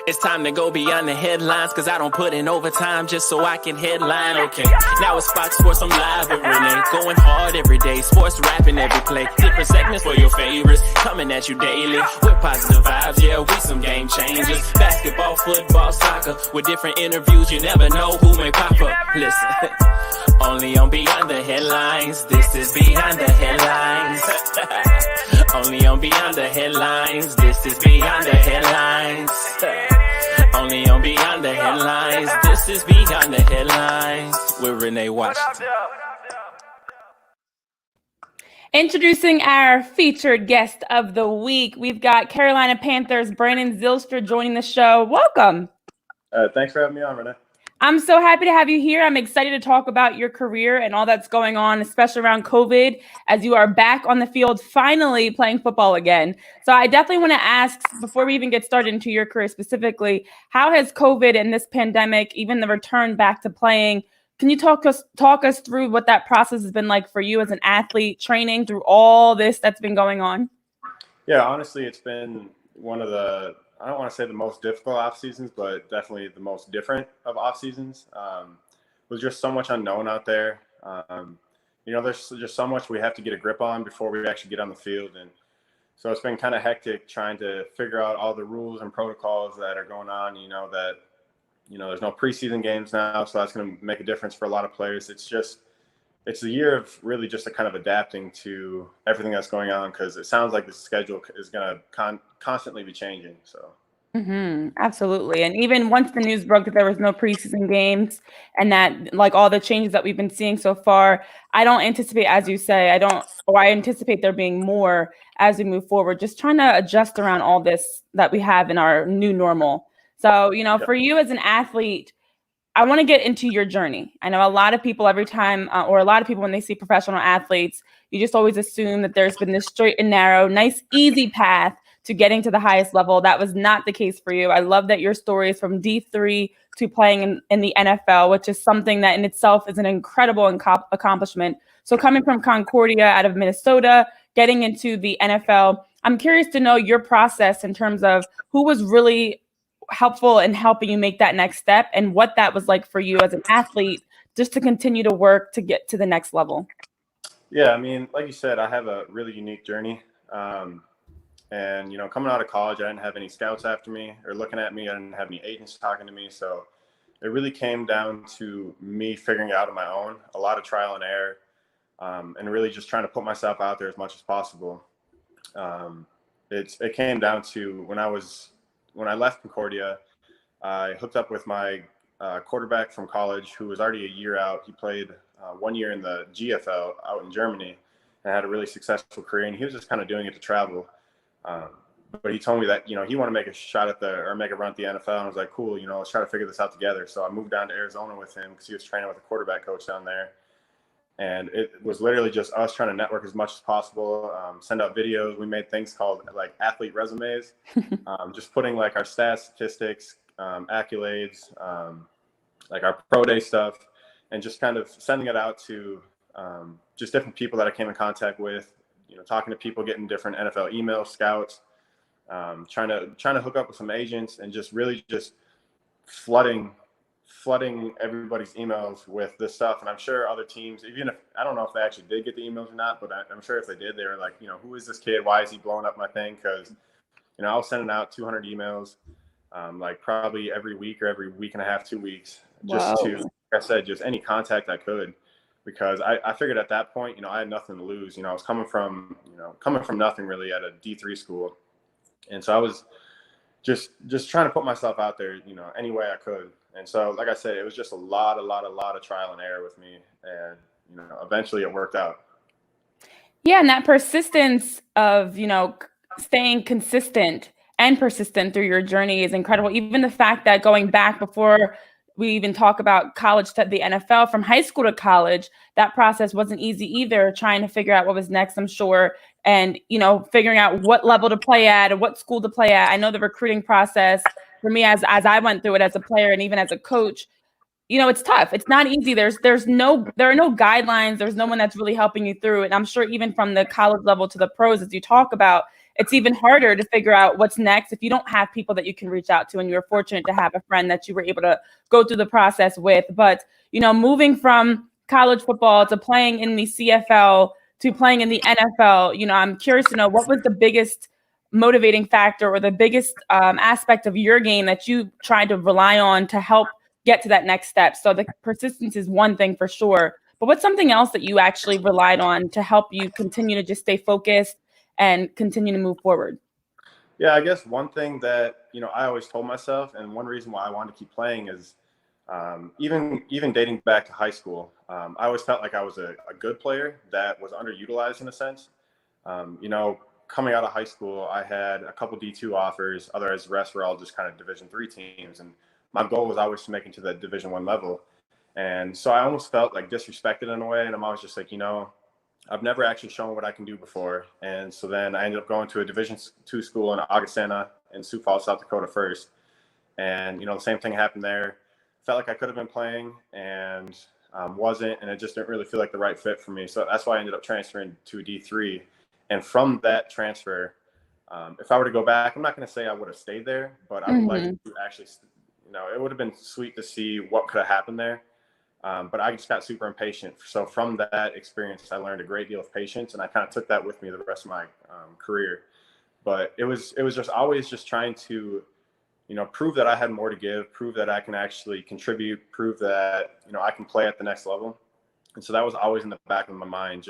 It's time to go beyond the headlines, cause I don't put in overtime just so I can headline. Okay, now it's Fox Sports, I'm live with Renee. Going hard every day, sports rapping every play. Different segments for your favorites, coming at you daily. With positive vibes, yeah, we some game changers. Basketball, football, soccer, with different interviews, you never know who may pop up. Listen, only on Beyond the Headlines, this is Beyond the Headlines. Only on Beyond the Headlines, this is Beyond the Headlines. Only on Beyond the Headlines, this is Beyond the Headlines with Renee Washington. Introducing our featured guest of the week, we've got Carolina Panthers Brandon Zylstra joining the show. Welcome. Thanks for having me on, Renee. I'm so happy to have you here. I'm excited to talk about your career and all that's going on, especially around COVID, as you are back on the field, finally playing football again. So I definitely want to ask, before we even get started into your career specifically, how has COVID and this pandemic, even the return back to playing, can you talk us through what that process has been like for you as an athlete, training through all this that's been going on? Yeah, honestly, it's been one of the, I don't want to say the most difficult off seasons, but definitely the most different of off seasons. There's just so much unknown out there. There's just so much we have to get a grip on before we actually get on the field. And so it's been kind of hectic trying to figure out all the rules and protocols that are going on. There's no preseason games now, so that's going to make a difference for a lot of players. It's a year of really just a kind of adapting to everything that's going on, because it sounds like the schedule is going to constantly be changing. So. Absolutely. And even once the news broke that there was no preseason games and that like all the changes that we've been seeing so far, I don't anticipate, as you say, I anticipate there being more as we move forward, just trying to adjust around all this that we have in our new normal. So, for you as an athlete, I want to get into your journey. I know a lot of people every time, or a lot of people when they see professional athletes, you just always assume that there's been this straight and narrow, nice, easy path to getting to the highest level. That was not the case for you. I love that your story is from D3 to playing in the NFL, which is something that in itself is an incredible accomplishment. So coming from Concordia out of Minnesota, getting into the NFL, I'm curious to know your process in terms of who was really helpful in helping you make that next step and what that was like for you as an athlete, just to continue to work to get to the next level. Yeah, I mean, like you said, I have a really unique journey. And, coming out of college, I didn't have any scouts after me or looking at me. I didn't have any agents talking to me. So it really came down to me figuring it out on my own, a lot of trial and error, and really just trying to put myself out there as much as possible. It came down to when I left Concordia, I hooked up with my quarterback from college who was already a year out. He played 1 year in the GFL out in Germany and had a really successful career. And he was just kind of doing it to travel. But he told me that, he wanted to make a shot make a run at the NFL. And I was like, cool, let's try to figure this out together. So I moved down to Arizona with him because he was training with a quarterback coach down there. And it was literally just us trying to network as much as possible, send out videos. We made things called like athlete resumes, just putting like our stats, statistics, accolades, like our pro day stuff, and just kind of sending it out to just different people that I came in contact with. Talking to people, getting different NFL emails, scouts, trying to hook up with some agents, and just really just flooding everybody's emails with this stuff. And I'm sure other teams, even if I don't know if they actually did get the emails or not, but I'm sure if they did, they were like, who is this kid? Why is he blowing up my thing? Because I was sending out 200 emails, like probably every week or every week and a half, 2 weeks, just to, like I said, just any contact I could. Because I figured at that point, I had nothing to lose. I was coming from nothing really at a D3 school. And so I was just trying to put myself out there, any way I could. And so, like I said, it was just a lot of trial and error with me. And, eventually it worked out. Yeah. And that persistence of, staying consistent and persistent through your journey is incredible. Even the fact that going back before we even talk about college to the NFL, from high school to college, that process wasn't easy either, trying to figure out what was next, I'm sure. And, figuring out what level to play at or what school to play at. I know the recruiting process for me, as I went through it as a player and even as a coach, it's tough. It's not easy. There are no guidelines. There's no one that's really helping you through it. And I'm sure even from the college level to the pros, as you talk about, it's even harder to figure out what's next if you don't have people that you can reach out to. And you're fortunate to have a friend that you were able to go through the process with. But, moving from college football to playing in the CFL to playing in the NFL, I'm curious to know, what was the biggest motivating factor or the biggest aspect of your game that you tried to rely on to help get to that next step? So the persistence is one thing for sure, but what's something else that you actually relied on to help you continue to just stay focused and continue to move forward? Yeah, I guess one thing that, I always told myself, and one reason why I wanted to keep playing is even dating back to high school, I always felt like I was a good player that was underutilized in a sense. Coming out of high school, I had a couple D2 offers. Otherwise, the rest were all just kind of Division III teams. And my goal was always to make it to the Division I level. And so I almost felt like disrespected in a way. And I'm always just like, I've never actually shown what I can do before. And so then I ended up going to a Division II school in Augustana in Sioux Falls, South Dakota first. And, the same thing happened there. Felt like I could have been playing and wasn't. And it just didn't really feel like the right fit for me. So that's why I ended up transferring to D3. And from that transfer, if I were to go back, I'm not going to say I would have stayed there, but I would like to actually, it would have been sweet to see what could have happened there. But I just got super impatient. So from that experience, I learned a great deal of patience, and I kind of took that with me the rest of my career. But it was just always just trying to, prove that I had more to give, prove that I can actually contribute, prove that, I can play at the next level. And so that was always in the back of my mind.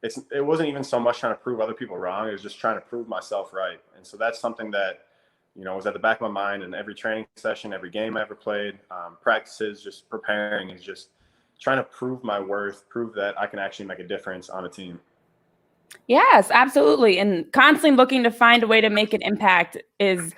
It wasn't even so much trying to prove other people wrong. It was just trying to prove myself right. And so that's something that, was at the back of my mind in every training session, every game I ever played, practices, just preparing, is just trying to prove my worth, prove that I can actually make a difference on a team. Yes, absolutely. And constantly looking to find a way to make an impact is,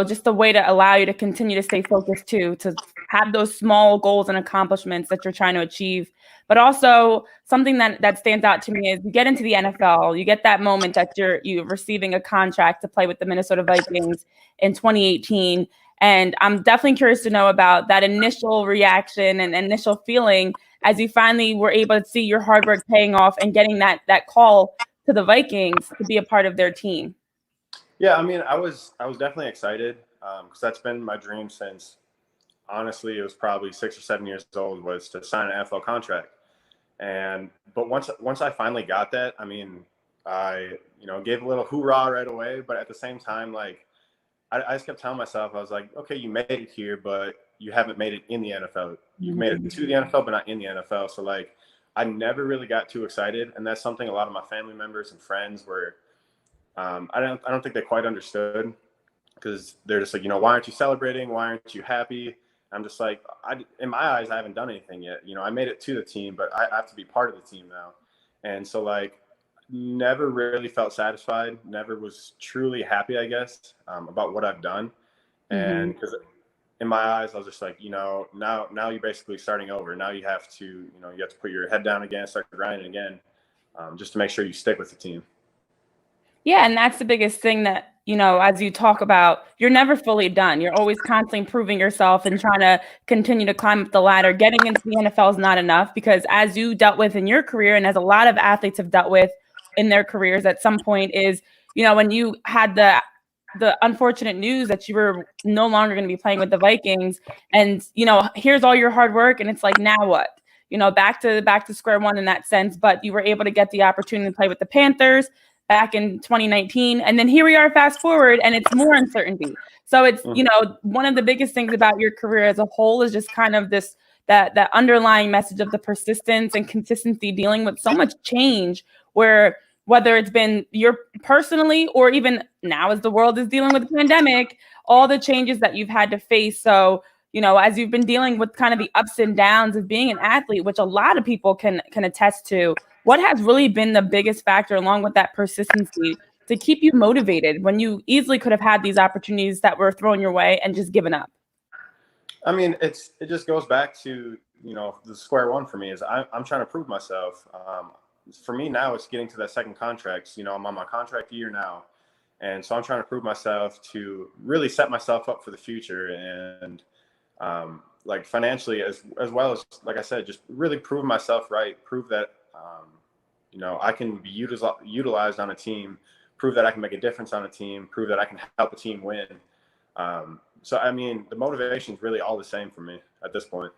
just a way to allow you to continue to stay focused too, to have those small goals and accomplishments that you're trying to achieve. But also something that stands out to me is you get into the NFL, you get that moment that you're receiving a contract to play with the Minnesota Vikings in 2018. And I'm definitely curious to know about that initial reaction and initial feeling as you finally were able to see your hard work paying off and getting that call to the Vikings to be a part of their team. Yeah, I mean, I was definitely excited because that's been my dream since, honestly, it was probably 6 or 7 years old, was to sign an NFL contract. But once I finally got that, I mean, I gave a little hoorah right away. But at the same time, like I just kept telling myself, I was like, okay, you made it here, but you haven't made it in the NFL. You've made it to the NFL, but not in the NFL. So like, I never really got too excited, and that's something a lot of my family members and friends were. I don't think they quite understood, because they're just like, why aren't you celebrating? Why aren't you happy? I'm just like, in my eyes, I haven't done anything yet. I made it to the team, but I have to be part of the team now. And so like, never really felt satisfied. Never was truly happy, I guess, about what I've done. And because in my eyes, I was just like, now you're basically starting over. Now you have to, you have to put your head down again, start grinding again, just to make sure you stick with the team. Yeah, and that's the biggest thing that, as you talk about, you're never fully done. You're always constantly improving yourself and trying to continue to climb up the ladder. Getting into the NFL is not enough, because as you dealt with in your career, and as a lot of athletes have dealt with in their careers at some point, is, when you had the unfortunate news that you were no longer going to be playing with the Vikings, and, here's all your hard work, and it's like, now what? Back to square one in that sense. But you were able to get the opportunity to play with the Panthers back in 2019. And then here we are, fast forward, and it's more uncertainty. So it's, one of the biggest things about your career as a whole is just kind of that underlying message of the persistence and consistency, dealing with so much change, where whether it's been your personally, or even now as the world is dealing with the pandemic, all the changes that you've had to face. So, as you've been dealing with kind of the ups and downs of being an athlete, which a lot of people can attest to, what has really been the biggest factor, along with that persistency, to keep you motivated when you easily could have had these opportunities that were thrown your way and just given up? I mean, it just goes back to, the square one for me is I'm trying to prove myself. For me now, it's getting to that second contract. I'm on my contract year now. And so I'm trying to prove myself to really set myself up for the future, and like financially as well as, like I said, just really prove myself right, prove that, I can be utilized on a team, prove that I can make a difference on a team, prove that I can help a team win. So, I mean, the motivation is really all the same for me at this point.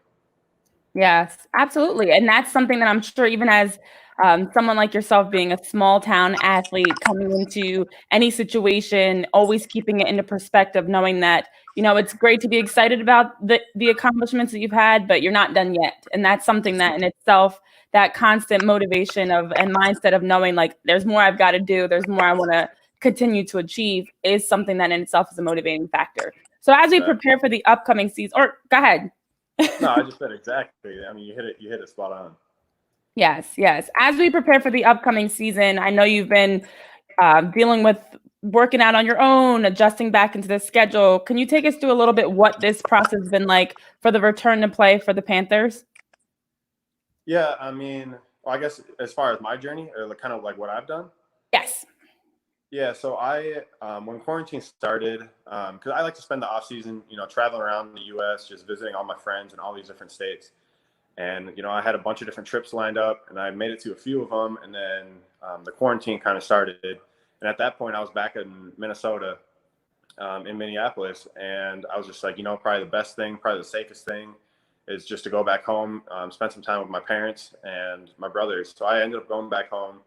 Yes, absolutely. And that's something that I'm sure even as someone like yourself being a small town athlete coming into any situation, always keeping it into perspective, knowing that, it's great to be excited about the accomplishments that you've had, but you're not done yet. And that's something that in itself, that constant motivation of and mindset of knowing like there's more I've got to do, there's more I want to continue to achieve is something that in itself is a motivating factor. So as we prepare for the upcoming season, or go ahead. No, I just said exactly. I mean, you hit it spot on. Yes, yes. As we prepare for the upcoming season, I know you've been dealing with working out on your own, adjusting back into the schedule. Can you take us through a little bit what this process has been like for the return to play for the Panthers? Yeah, I mean, well, I guess as far as my journey or kind of like what I've done. Yes. Yeah, so when quarantine started, because I like to spend the off season, traveling around the U.S., just visiting all my friends in all these different states. And, I had a bunch of different trips lined up, and I made it to a few of them. And then the quarantine kind of started. And at that point, I was back in Minnesota, in Minneapolis. And I was just like, probably the best thing, probably the safest thing is just to go back home, spend some time with my parents and my brothers. So I ended up going back home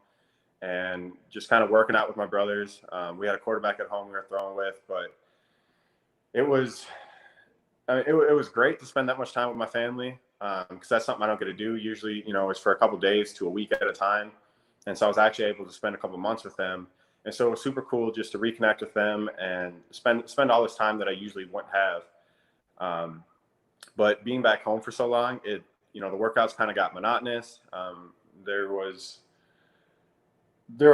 and just kind of working out with my brothers. We had a quarterback at home we were throwing with, but it was great to spend that much time with my family. Because that's something I don't get to do usually, it's for a couple of days to a week at a time. And so I was actually able to spend a couple of months with them. And so it was super cool just to reconnect with them and spend all this time that I usually wouldn't have. But being back home for so long, the workouts kind of got monotonous. There was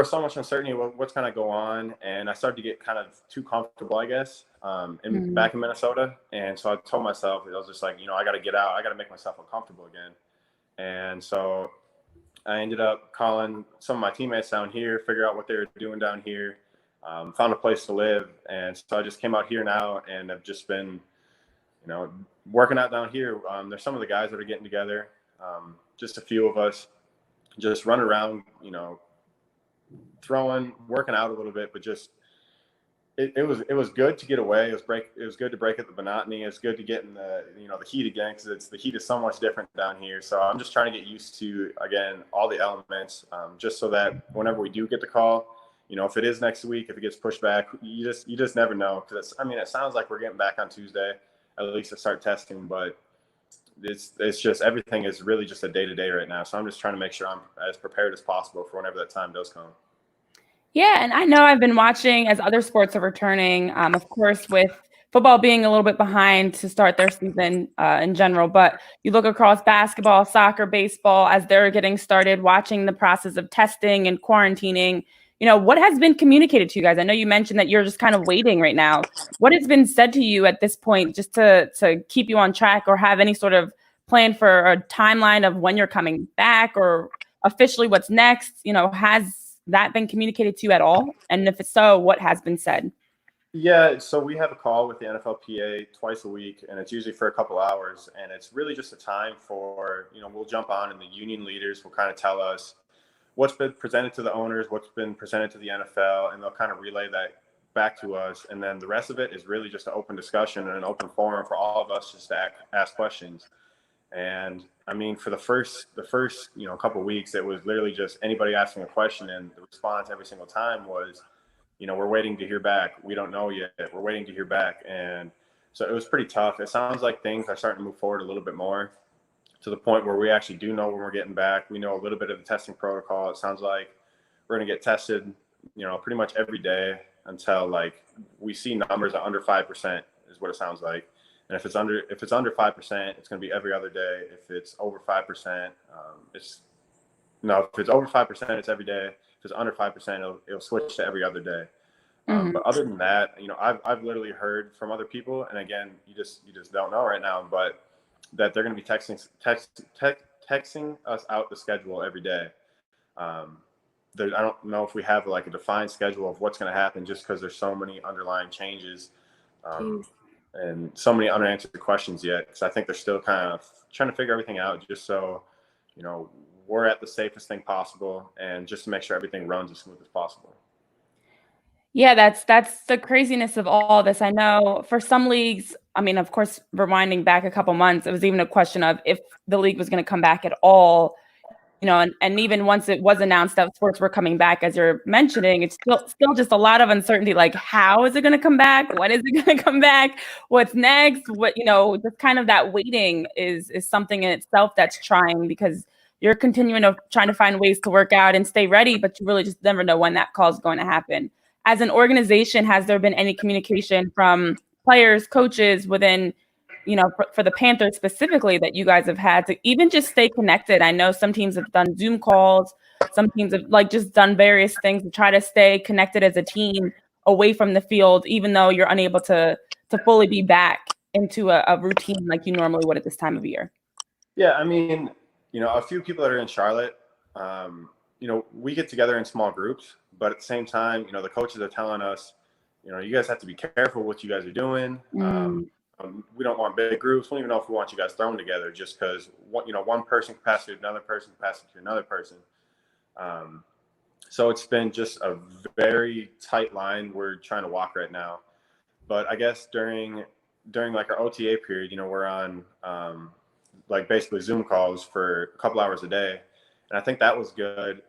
so much uncertainty of what's going to go on. And I started to get kind of too comfortable, I guess, back in Minnesota. And so I told myself, I was just like, I got to get out. I got to make myself uncomfortable again. And so I ended up calling some of my teammates down here, figure out what they were doing down here, found a place to live. And so I just came out here now and have just been, working out down here. There's some of the guys that are getting together, just a few of us, just run around, throwing, working out a little bit, but just it was good to get away. It was good to break up the monotony. It's good to get in the the heat again, because the heat is so much different down here. So I'm just trying to get used to again all the elements, just so that whenever we do get the call, if it is next week, if it gets pushed back, you just never know. Because it sounds like we're getting back on Tuesday, at least to start testing, but it's just everything is really just a day-to-day right now. So I'm just trying to make sure I'm as prepared as possible for whenever that time does come. Yeah, and I know I've been watching as other sports are returning, of course, with football being a little bit behind to start their season in general. But you look across basketball, soccer, baseball, as they're getting started, watching the process of testing and quarantining. What has been communicated to you guys? I know you mentioned that you're just kind of waiting right now. What has been said to you at this point just to keep you on track or have any sort of plan for a timeline of when you're coming back or officially what's next? Has that been communicated to you at all? And if so, what has been said? Yeah, so we have a call with the NFLPA twice a week, and it's usually for a couple hours. And it's really just a time for, we'll jump on and the union leaders will kind of tell us what's been presented to the owners, what's been presented to the NFL, and they'll kind of relay that back to us. And then the rest of it is really just an open discussion and an open forum for all of us just to ask questions. And I mean, for the first couple of weeks, it was literally just anybody asking a question, and the response every single time was, we're waiting to hear back. We don't know yet. We're waiting to hear back. And so it was pretty tough. It sounds like things are starting to move forward a little bit more to the point where we actually do know when we're getting back. We know a little bit of the testing protocol. It sounds like we're going to get tested, pretty much every day until we see numbers at under 5% is what it sounds like. And if it's under 5%, it's going to be every other day. If it's over 5%, if it's over 5%, it's every day. If it's under 5%, it'll switch to every other day. But other than that, I've literally heard from other people, and again, you just don't know right now, but that they're going to be texting us out the schedule every day. I don't know if we have a defined schedule of what's going to happen, just because there's so many underlying changes. And so many unanswered questions yet, because I think they're still kind of trying to figure everything out, just so we're at the safest thing possible, and just to make sure everything runs as smooth as possible. Yeah, that's the craziness of all this. I know for some leagues, I mean, of course, rewinding back a couple months, it was even a question of if the league was going to come back at all. And even once it was announced that sports were coming back, as you're mentioning, it's still just a lot of uncertainty. Like, how is it going to come back? When is it going to come back? What's next? Just kind of that waiting is something in itself that's trying, because you're continuing to trying to find ways to work out and stay ready, but you really just never know when that call is going to happen. As an organization, has there been any communication from players, coaches within, for the Panthers specifically, that you guys have had to even just stay connected? I know some teams have done Zoom calls, some teams have just done various things to try to stay connected as a team away from the field, even though you're unable to fully be back into a routine like you normally would at this time of year. Yeah, I mean, a few people that are in Charlotte, we get together in small groups, but at the same time, the coaches are telling us, you guys have to be careful what you guys are doing. We don't want big groups. We don't even know if we want you guys thrown together, just because one person can pass it to another person, can pass it to another person. So it's been just a very tight line we're trying to walk right now. But I guess during like our OTA period, we're on like basically Zoom calls for a couple hours a day, and I think that was good.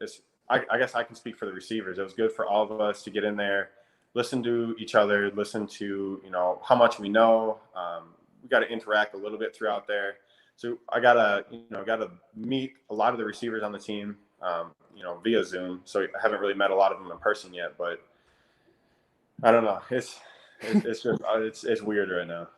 I guess I can speak for the receivers. It was good for all of us to get in there, listen to each other, listen to how much we know. We got to interact a little bit throughout there. So I gotta meet a lot of the receivers on the team, via Zoom. So I haven't really met a lot of them in person yet, but I don't know. It's just it's weird right now.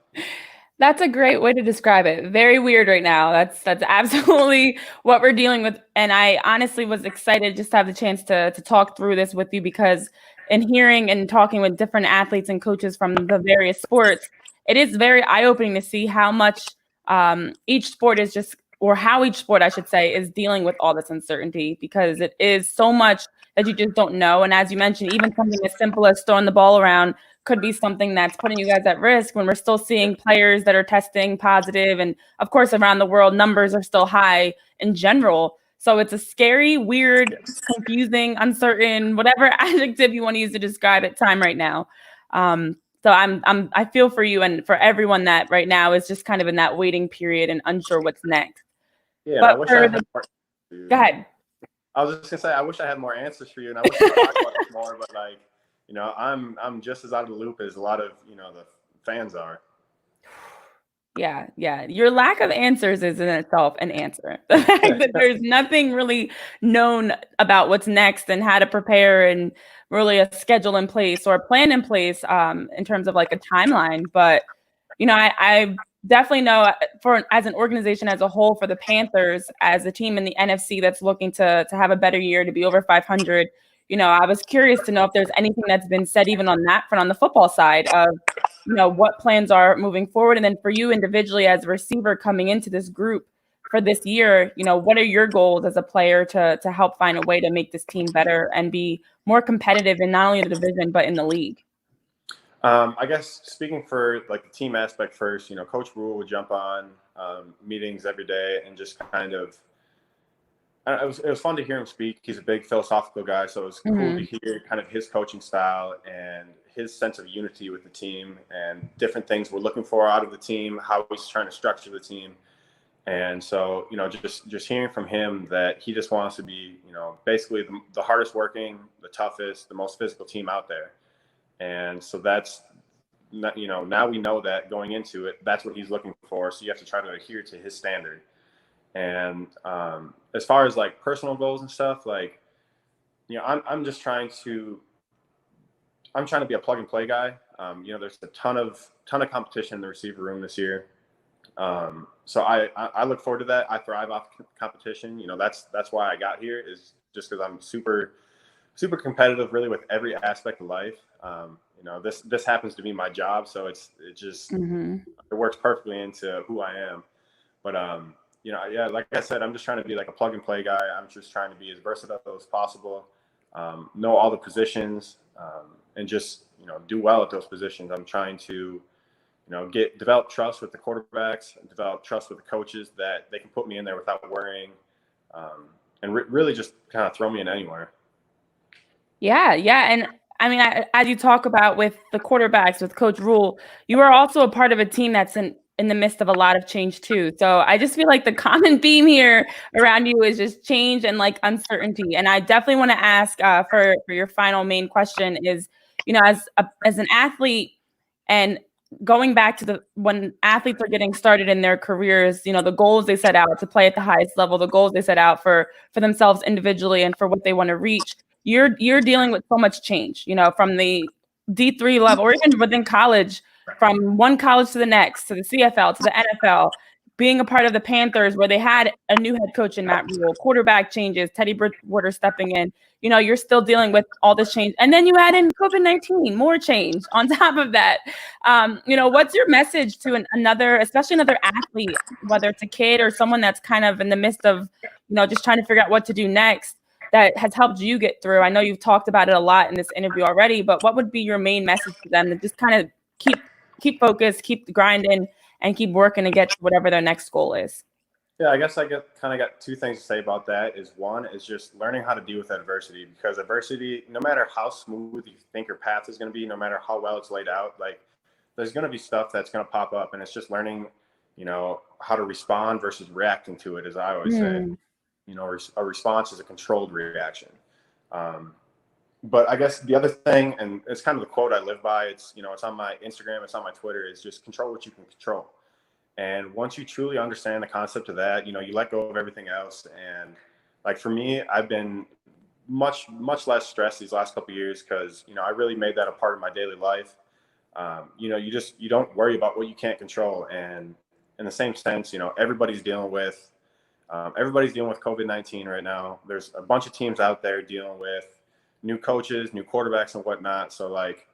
That's a great way to describe it. Very weird right now. That's absolutely what we're dealing with. And I honestly was excited just to have the chance to talk through this with you, because in hearing and talking with different athletes and coaches from the various sports, it is very eye-opening to see how much each sport is just, or how each sport, I should say, is dealing with all this uncertainty, because it is so much that you just don't know. And as you mentioned, even something as simple as throwing the ball around could be something that's putting you guys at risk, when we're still seeing players that are testing positive. And of course, around the world, numbers are still high in general. So it's a scary, weird, confusing, uncertain, whatever adjective you want to use to describe it, time right now. So I feel for you and for everyone that right now is just kind of in that waiting period and unsure what's next. Yeah, But I wish I had more. Go ahead. I was just gonna say, I wish I had more answers for you, and I wish I could talk about this more. But I'm just as out of the loop as a lot of the fans are. Yeah. Your lack of answers is in itself an answer. The fact that there's nothing really known about what's next and how to prepare, and really a schedule in place or a plan in place in terms of like a timeline. But I definitely know, for as an organization as a whole, for the Panthers as a team in the NFC that's looking to have a better year, to be over 500. I was curious to know if there's anything that's been said even on that front, on the football side, of what plans are moving forward. And then for you individually as a receiver coming into this group for this year, what are your goals as a player to help find a way to make this team better and be more competitive in not only the division but in the league? I guess speaking for like the team aspect first, Coach Rule would jump on meetings every day and just kind of, it was fun to hear him speak. He's a big philosophical guy, so it was cool to hear kind of his coaching style and his sense of unity with the team, and different things we're looking for out of the team, how he's trying to structure the team. And so, just hearing from him that he just wants to be, basically the hardest working, the toughest, the most physical team out there. And so that's, now we know that going into it, that's what he's looking for. So you have to try to adhere to his standard. And as far as like personal goals and stuff, like, I'm just trying to be a plug and play guy. There's a ton of competition in the receiver room this year. So I look forward to that. I thrive off competition. That's why I got here, is just because I'm super competitive, really, with every aspect of life. This happens to be my job, so it works perfectly into who I am. But like I said, I'm just trying to be like a plug and play guy. I'm just trying to be as versatile as possible, know all the positions, and just do well at those positions. I'm trying to develop trust with the quarterbacks, develop trust with the coaches, that they can put me in there without worrying, and really just kind of throw me in anywhere. Yeah. And I mean, as you talk about with the quarterbacks, with Coach Rule, you are also a part of a team that's in the midst of a lot of change too. So I just feel like the common theme here around you is just change and like uncertainty. And I definitely want to ask for your final main question is, as an athlete and going back to when athletes are getting started in their careers, the goals they set out to play at the highest level, the goals they set out for themselves individually and for what they want to reach. You're dealing with so much change, from the D3 level or even within college, from one college to the next, to the CFL, to the NFL, being a part of the Panthers where they had a new head coach in Matt Rule, quarterback changes, Teddy Bridgewater stepping in, you're still dealing with all this change. And then you add in COVID-19, more change on top of that. What's your message to especially another athlete, whether it's a kid or someone that's kind of in the midst of, just trying to figure out what to do next, that has helped you get through? I know you've talked about it a lot in this interview already, but what would be your main message to them to just kind of keep focused, keep grinding, and keep working to get to whatever their next goal is? Yeah, I guess I got two things to say about that. One is just learning how to deal with adversity, because adversity, no matter how smooth you think your path is going to be, no matter how well it's laid out, like there's going to be stuff that's going to pop up, and it's just learning, how to respond versus reacting to it, as I always say. A response is a controlled reaction. But I guess the other thing, and it's kind of the quote I live by, it's on my Instagram, it's on my Twitter, is just control what you can control. And once you truly understand the concept of that, you let go of everything else. And like for me, I've been much less stressed these last couple of years because, I really made that a part of my daily life. You don't worry about what you can't control. And in the same sense, everybody's dealing with COVID-19 right now. There's a bunch of teams out there dealing with new coaches, new quarterbacks and whatnot. So like,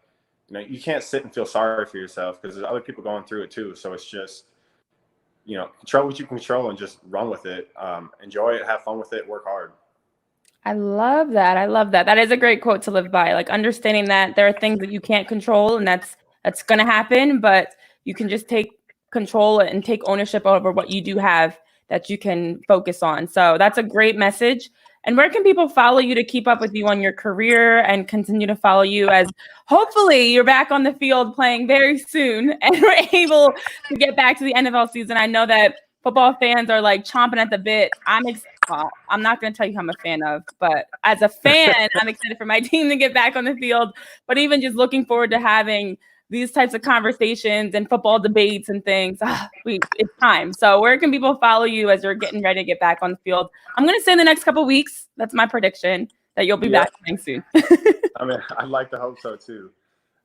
you can't sit and feel sorry for yourself because there's other people going through it too. So it's just, control what you can control and just run with it. Enjoy it, have fun with it, work hard. I love that. That is a great quote to live by. Like understanding that there are things that you can't control and that's going to happen, but you can just take control and take ownership over what you do have that you can focus on. So that's a great message. And where can people follow you to keep up with you on your career and continue to follow you as hopefully you're back on the field playing very soon and we're able to get back to the NFL season? I know that football fans are like chomping at the bit. I'm not going to tell you who I'm a fan of, but as a fan, I'm excited for my team to get back on the field, but even just looking forward to having these types of conversations and football debates and things. It's time. So where can people follow you as you're getting ready to get back on the field? I'm going to say in the next couple of weeks, that's my prediction, that you'll be back playing soon. I mean, I'd like to hope so too.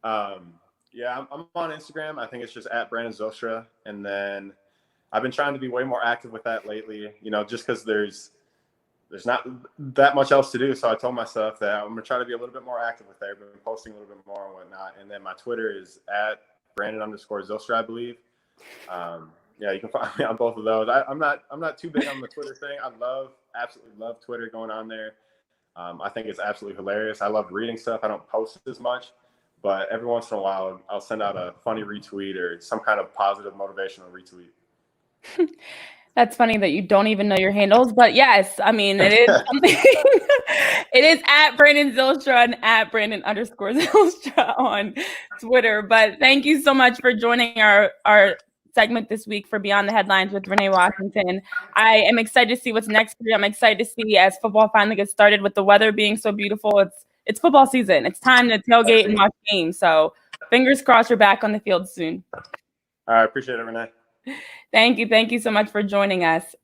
I'm on Instagram. I think it's just at Brandon Zylstra. And then I've been trying to be way more active with that lately, just because there's not that much else to do. So I told myself that I'm going to try to be a little bit more active with there. I've been posting a little bit more and whatnot. And then my Twitter is at Brandon_Zylstra, I believe. You can find me on both of those. I'm not too big on the Twitter thing. I absolutely love Twitter going on there. I think it's absolutely hilarious. I love reading stuff. I don't post as much, but every once in a while I'll send out a funny retweet or some kind of positive motivational retweet. That's funny that you don't even know your handles, but yes, I mean, it is something. It is at Brandon Zylstra and at Brandon_Zylstra on Twitter. But thank you so much for joining our segment this week for Beyond the Headlines with Renee Washington. I am excited to see what's next for you. I'm excited to see as football finally gets started with the weather being so beautiful. It's football season. It's time to tailgate and watch games. So fingers crossed you're back on the field soon. All right, appreciate it, Renee. Thank you. Thank you so much for joining us.